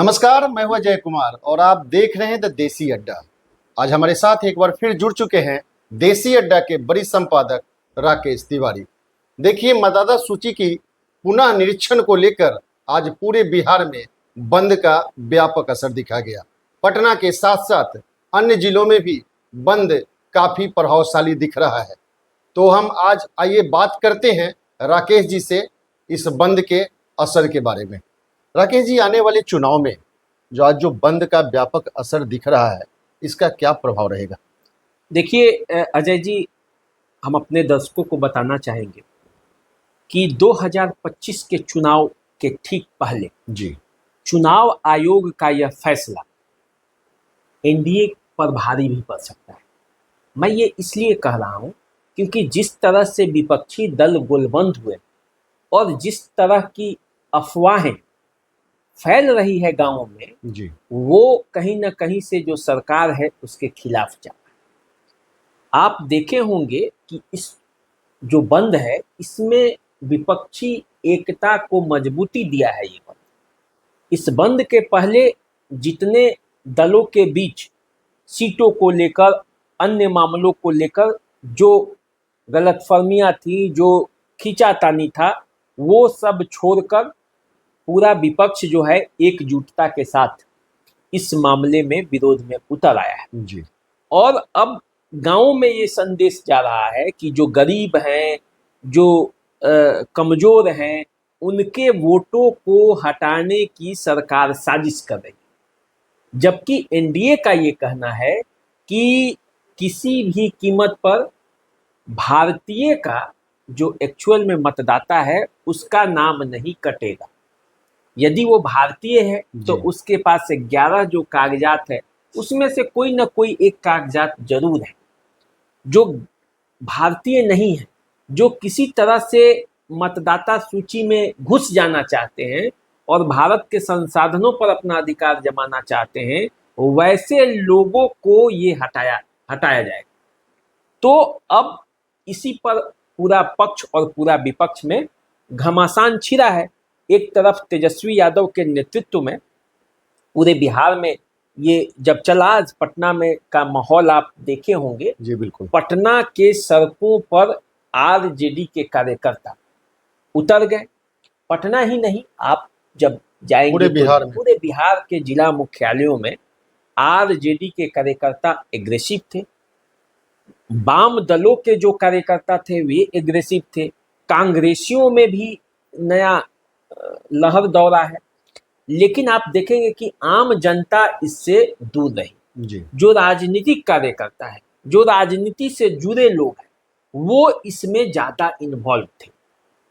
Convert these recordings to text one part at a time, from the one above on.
नमस्कार, मैं हूं अजय कुमार और आप देख रहे हैं द देसी अड्डा। आज हमारे साथ एक बार फिर जुड़ चुके हैं देसी अड्डा के बड़ी संपादक राकेश तिवारी। देखिए, मतदाता सूची की पुनः निरीक्षण को लेकर आज पूरे बिहार में बंद का व्यापक असर दिखा गया। पटना के साथ साथ अन्य जिलों में भी बंद काफी प्रभावशाली दिख रहा है। तो हम आज आइए बात करते हैं राकेश जी से इस बंद के असर के बारे में। राकेश जी, आने वाले चुनाव में आज जो बंद का व्यापक असर दिख रहा है, इसका क्या प्रभाव रहेगा? देखिए अजय जी, हम अपने दर्शकों को बताना चाहेंगे कि 2025 के चुनाव के ठीक पहले जी, चुनाव आयोग का यह फैसला एनडीए पर भारी भी पड़ सकता है। मैं ये इसलिए कह रहा हूँ क्योंकि जिस तरह से विपक्षी दल गोलबंद हुए और जिस तरह की अफवाहें फैल रही है गांवों में, जी, वो कहीं ना कहीं से जो सरकार है उसके खिलाफ जा रहा है। आप देखे होंगे कि इस जो बंद है इसमें विपक्षी एकता को मजबूती दिया है। ये बंद, इस बंद के पहले जितने दलों के बीच सीटों को लेकर, अन्य मामलों को लेकर जो गलतफहमियां थी, जो खींचातानी था, वो सब छोड़कर पूरा विपक्ष जो है एकजुटता के साथ इस मामले में विरोध में उतर आया है। जी, और अब गांवों में ये संदेश जा रहा है कि जो गरीब हैं, जो कमजोर हैं, उनके वोटों को हटाने की सरकार साजिश कर रही है। जबकि एनडीए का ये कहना है कि किसी भी कीमत पर भारतीय का जो एक्चुअल में मतदाता है उसका नाम नहीं कटेगा। यदि वो भारतीय है तो उसके पास 11 जो कागजात है उसमें से कोई ना कोई एक कागजात जरूर है। जो भारतीय नहीं है, जो किसी तरह से मतदाता सूची में घुस जाना चाहते हैं और भारत के संसाधनों पर अपना अधिकार जमाना चाहते हैं, वैसे लोगों को ये हटाया जाएगा। तो अब इसी पर पूरा पक्ष और पूरा विपक्ष में घमासान छिड़ा है। एक तरफ तेजस्वी यादव के नेतृत्व में पूरे बिहार में ये जब चला, आज पटना में का माहौल आप देखे होंगे। जी, बिल्कुल। पटना के सड़कों पर आरजेडी के कार्यकर्ता उतर गए। पटना ही नहीं, आप जब जाएंगे पूरे बिहार के जिला मुख्यालयों में आरजेडी के कार्यकर्ता एग्रेसिव थे। वाम दलों के जो कार्यकर्ता थे वे एग्रेसिव थे। कांग्रेसियों में भी नया लहर दौड़ा है। लेकिन आप देखेंगे कि आम जनता इससे दूर रही। जी, जो राजनीतिक कार्यकर्ता है, जो राजनीति से जुड़े लोग हैं, वो इसमें ज्यादा इन्वॉल्व थे।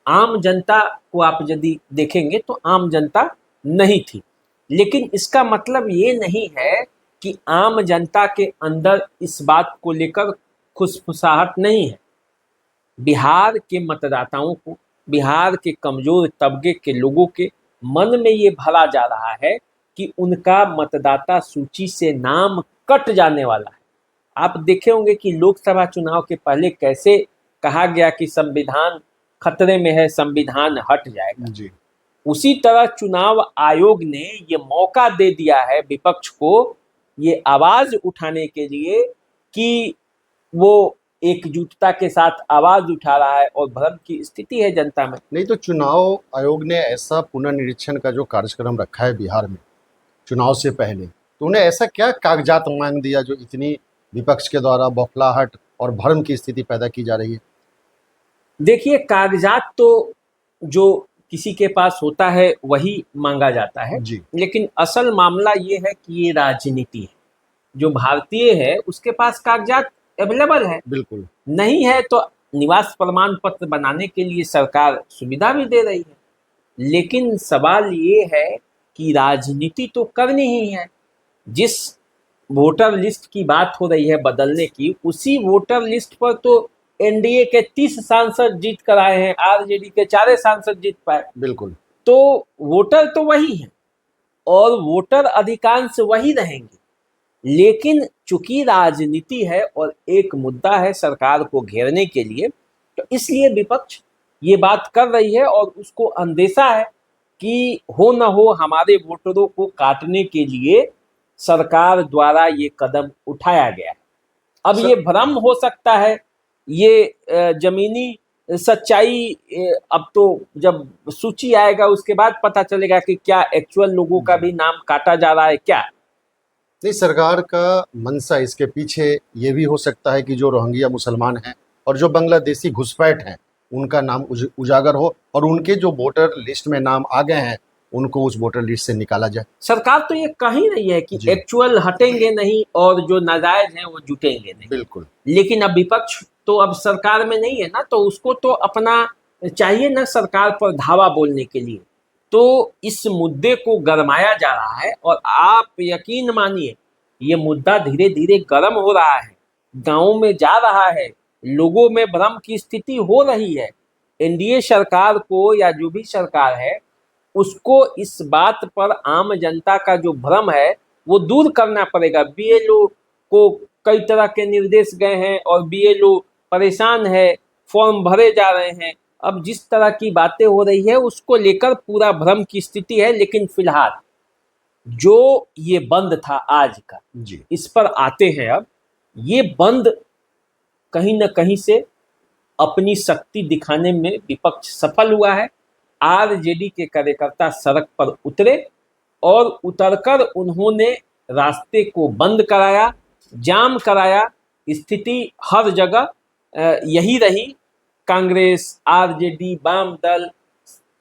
आम जनता को आप यदि देखेंगे तो आम जनता नहीं थी। लेकिन इसका मतलब ये नहीं है कि आम जनता के अंदर इस बात को लेकर खुशफुसाहट नहीं है। बिहार के मतदाताओं को, बिहार के कमजोर तबके के लोगों के मन में ये भरा जा रहा है कि उनका मतदाता सूची से नाम कट जाने वाला है। आप देखे होंगे कि लोकसभा चुनाव के पहले कैसे कहा गया कि संविधान खतरे में है, संविधान हट जाएगा। जी, उसी तरह चुनाव आयोग ने ये मौका दे दिया है विपक्ष को ये आवाज उठाने के लिए कि वो एकजुटता के साथ आवाज उठा रहा है और भ्रम की स्थिति है जनता में। नहीं तो चुनाव आयोग ने ऐसा पुनर्निरीक्षण का जो कार्यक्रम रखा है बिहार में चुनाव से पहले, तो उन्हें ऐसा क्या कागजात मांग दिया जो इतनी विपक्ष के द्वारा बौखलाहट और भ्रम की स्थिति पैदा की जा रही है? देखिए, कागजात तो जो किसी के पास होता है वही मांगा जाता है जी, लेकिन असल मामला ये है कि ये राजनीति है। जो भारतीय है उसके पास कागजात अवेलेबल है, बिल्कुल। नहीं है तो निवास प्रमाण पत्र बनाने के लिए सरकार सुविधा भी दे रही है। लेकिन सवाल ये है कि राजनीति तो करनी ही है। जिस वोटर लिस्ट की बात हो रही है बदलने की, उसी वोटर लिस्ट पर तो एनडीए के 30 सांसद जीत कर आए हैं, आरजेडी के 4 सांसद जीत पाए। बिल्कुल। तो वोटर तो वही है और वोटर अधिकांश वही रहेंगे। लेकिन चूंकि राजनीति है और एक मुद्दा है सरकार को घेरने के लिए, तो इसलिए विपक्ष ये बात कर रही है और उसको अंदेशा है कि हो न हो हमारे वोटरों को काटने के लिए सरकार द्वारा ये कदम उठाया गया है। अब सर- ये भ्रम हो सकता है, ये जमीनी सच्चाई अब तो जब सूची आएगा उसके बाद पता चलेगा कि क्या एक्चुअल लोगों का भी नाम काटा जा रहा है क्या। नहीं, सरकार का मंशा इसके पीछे ये भी हो सकता है कि जो रोहिंग्या मुसलमान हैं और जो बांग्लादेशी घुसपैठ हैं उनका नाम उजागर हो और उनके जो वोटर लिस्ट में नाम आ गए हैं उनको उस वोटर लिस्ट से निकाला जाए। सरकार तो ये कह ही रही है कि जी। एक्चुअल हटेंगे नहीं और जो नाजायज हैं वो जुटेंगे नहीं। बिल्कुल। लेकिन अब विपक्ष तो अब सरकार में नहीं है ना, तो उसको तो अपना चाहिए ना सरकार पर धावा बोलने के लिए। तो इस मुद्दे को गरमाया जा रहा है और आप यकीन मानिए ये मुद्दा धीरे धीरे गर्म हो रहा है, गांवों में जा रहा है, लोगों में भ्रम की स्थिति हो रही है। एनडीए सरकार को या जो भी सरकार है उसको इस बात पर आम जनता का जो भ्रम है वो दूर करना पड़ेगा। बीएलओ को कई तरह के निर्देश गए हैं और बीएलओ परेशान है, फॉर्म भरे जा रहे हैं। अब जिस तरह की बातें हो रही है उसको लेकर पूरा भ्रम की स्थिति है। लेकिन फिलहाल जो ये बंद था आज का, जी। इस पर आते हैं। अब ये बंद कहीं न कहीं से अपनी शक्ति दिखाने में विपक्ष सफल हुआ है। आरजेडी के कार्यकर्ता सड़क पर उतरे और उतरकर उन्होंने रास्ते को बंद कराया, जाम कराया। स्थिति हर जगह यही रही। कांग्रेस, आरजेडी, वाम दल,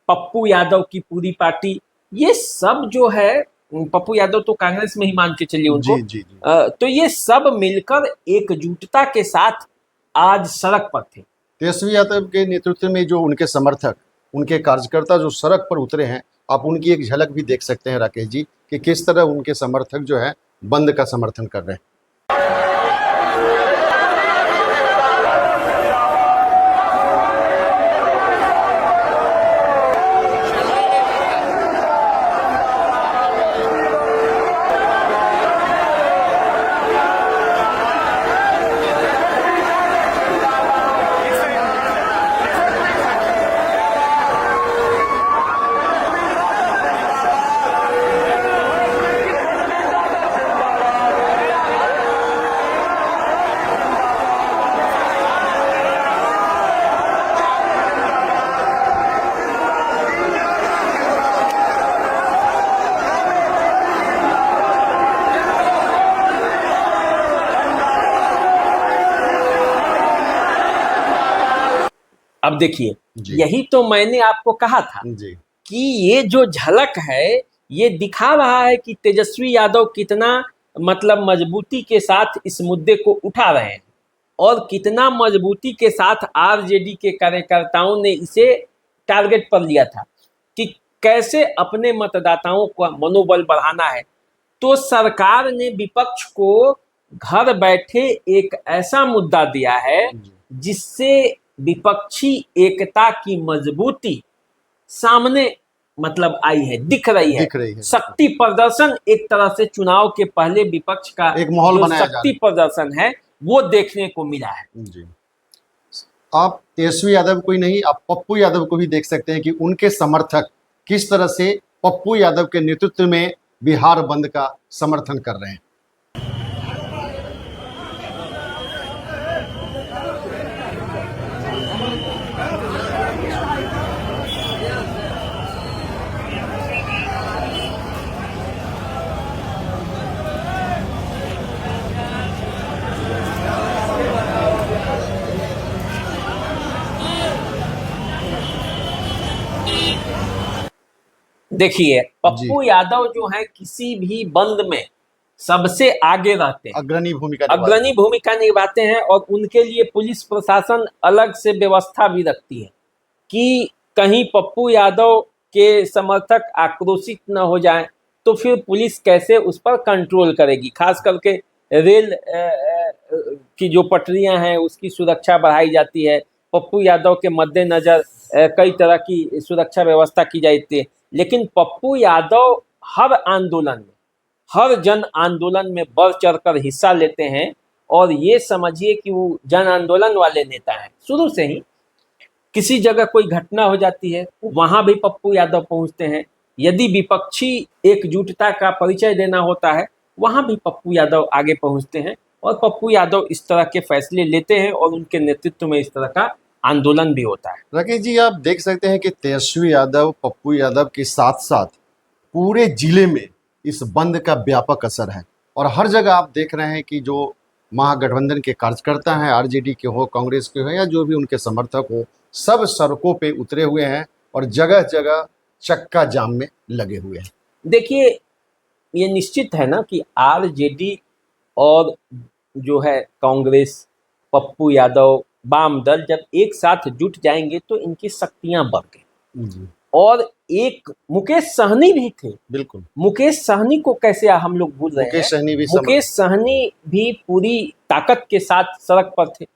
पप्पू यादव की पूरी पार्टी, ये सब जो है, पप्पू यादव तो कांग्रेस में ही मान के चलिए उनको। जी जी जी। तो ये सब मिलकर एकजुटता के साथ आज सड़क पर थे। तेजस्वी यादव के नेतृत्व में जो उनके समर्थक, उनके कार्यकर्ता जो सड़क पर उतरे हैं, आप उनकी एक झलक भी देख सकते हैं राकेश जी कि किस तरह उनके समर्थक जो है बंद का समर्थन कर रहे हैं। अब देखिए, जी। यही तो मैंने आपको कहा था जी कि ये जो झलक है ये दिखा रहा है कि तेजस्वी यादव कितना मतलब मजबूती के साथ इस मुद्दे को उठा रहे हैं और कितना मजबूती के साथ आरजेडी के कार्यकर्ताओं ने इसे टारगेट पर लिया था कि कैसे अपने मतदाताओं का मनोबल बढ़ाना है। तो सरकार ने विपक्ष को घर बैठे एक ऐसा मुद्दा दिया है जिससे विपक्षी एकता की मजबूती सामने मतलब आई है, दिख रही है। शक्ति प्रदर्शन एक तरह से चुनाव के पहले विपक्ष का एक माहौल जो बनाया शक्ति प्रदर्शन है वो देखने को मिला है। जी। आप तेजस्वी यादव को ही नहीं, आप पप्पू यादव को भी देख सकते हैं कि उनके समर्थक किस तरह से पप्पू यादव के नेतृत्व में बिहार बंद का समर्थन कर रहे हैं। देखिए, पप्पू यादव जो है किसी भी बंद में सबसे आगे रहते हैं, अग्रणी भूमिका निभाते हैं और उनके लिए पुलिस प्रशासन अलग से व्यवस्था भी रखती है कि कहीं पप्पू यादव के समर्थक आक्रोशित न हो जाएं तो फिर पुलिस कैसे उस पर कंट्रोल करेगी। खास करके रेल की जो पटरियां हैं उसकी सुरक्षा बढ़ाई जाती है। पप्पू यादव के मद्देनजर कई तरह की सुरक्षा व्यवस्था की जाती है। लेकिन पप्पू यादव हर आंदोलन में, हर जन आंदोलन में बढ़ चढ़कर हिस्सा लेते हैं और ये समझिए कि वो जन आंदोलन वाले नेता हैं शुरू से ही। किसी जगह कोई घटना हो जाती है, वहां भी पप्पू यादव पहुंचते हैं। यदि विपक्षी एकजुटता का परिचय देना होता है, वहां भी पप्पू यादव आगे पहुंचते हैं और पप्पू यादव इस तरह के फैसले लेते हैं और उनके नेतृत्व में इस तरह का आंदोलन भी होता है। राकेश जी, आप देख सकते हैं कि तेजस्वी यादव, पप्पू यादव के साथ साथ पूरे जिले में इस बंद का व्यापक असर है और हर जगह आप देख रहे हैं कि जो महागठबंधन के कार्यकर्ता हैं, आरजेडी के हो, कांग्रेस के हो या जो भी उनके समर्थक हो, सब सड़कों पे उतरे हुए हैं और जगह जगह चक्का जाम में लगे हुए हैं। देखिए, ये निश्चित है ना कि आरजेडी और जो है कांग्रेस, पप्पू यादव, वाम दल जब एक साथ जुट जाएंगे तो इनकी शक्तियां बढ़ गई। जी और एक मुकेश सहनी भी थे। बिल्कुल। मुकेश सहनी को कैसे हम लोग भूल रहे हैं? मुकेश सहनी भी मुकेश सहनी भी पूरी ताकत के साथ सड़क पर थे।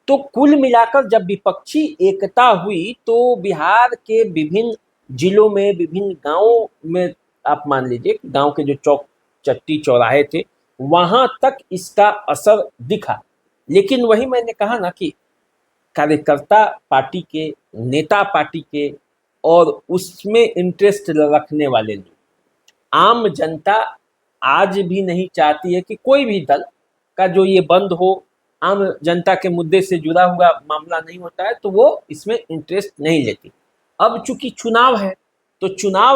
तो कुल मिलाकर जब विपक्षी एकता हुई तो बिहार के विभिन्न जिलों में, विभिन्न गांवों में, आप मान लीजिए कि गांव के जो चौक चट्टी चौराहे थे, वहां तक इसका असर दिखा। लेकिन वही मैंने कहा ना कि कार्यकर्ता पार्टी के, नेता पार्टी के और उसमें इंटरेस्ट रखने वाले लोग, आम जनता आज भी नहीं चाहती है कि कोई भी दल का जो ये बंद हो, आम जनता के मुद्दे से जुड़ा हुआ मामला नहीं होता है तो वो इसमें इंटरेस्ट नहीं लेती। अब चूंकि चुनाव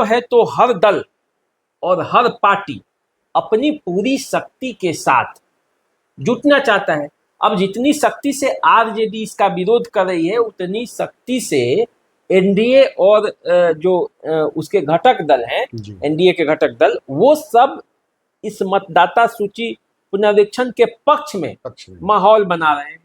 है तो हर दल और हर पार्टी अपनी पूरी शक्ति के साथ जुटना चाहता है। अब जितनी शक्ति से आरजेडी इसका विरोध कर रही है, उतनी शक्ति से एनडीए और जो उसके घटक दल हैं, एनडीए के घटक दल, वो सब इस मतदाता सूची पुनरीक्षण के पक्ष में माहौल बना रहे हैं।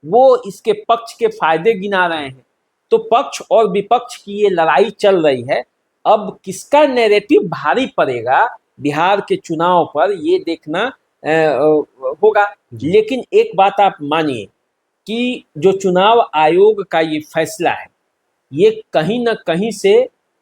वो इसके पक्ष के फायदे गिना रहे हैं। तो पक्ष और विपक्ष की ये लड़ाई चल रही है। अब किसका नैरेटिव भारी पड़ेगा बिहार के चुनाव पर, ये देखना होगा। लेकिन एक बात आप मानिए कि जो चुनाव आयोग का ये फैसला है, ये कहीं ना कहीं से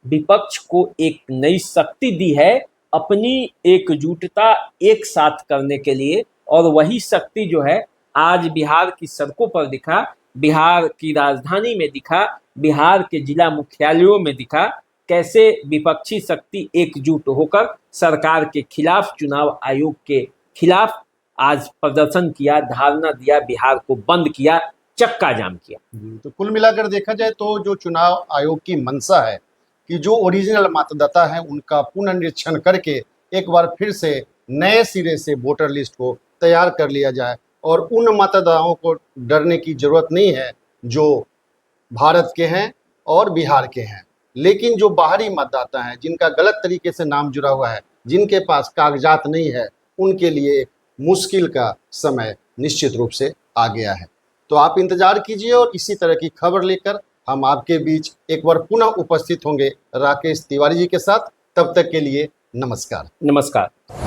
विपक्ष को एक नई शक्ति दी है अपनी एकजुटता एक साथ करने के लिए। और वही शक्ति जो है आज बिहार की सड़कों पर दिखा, बिहार की राजधानी में दिखा, बिहार के जिला मुख्यालयों में दिखा, कैसे विपक्षी शक्ति एकजुट होकर सरकार के खिलाफ, चुनाव आयोग के खिलाफ आज प्रदर्शन किया, धारणा दिया, बिहार को बंद किया, चक्का जाम किया। तो कुल मिलाकर देखा जाए तो जो चुनाव आयोग की मंशा है कि जो ओरिजिनल मतदाता है उनका पुनर्निरीक्षण करके एक बार फिर से नए सिरे से वोटर लिस्ट को तैयार कर लिया जाए और उन मतदाताओं को डरने की जरूरत नहीं है जो भारत के हैं और बिहार के हैं। लेकिन जो बाहरी मतदाता हैं, जिनका गलत तरीके से नाम जुड़ा हुआ है, जिनके पास कागजात नहीं है, उनके लिए मुश्किल का समय निश्चित रूप से आ गया है। तो आप इंतजार कीजिए और इसी तरह की खबर लेकर हम आपके बीच एक बार पुनः उपस्थित होंगे राकेश तिवारी जी के साथ। तब तक के लिए नमस्कार। नमस्कार।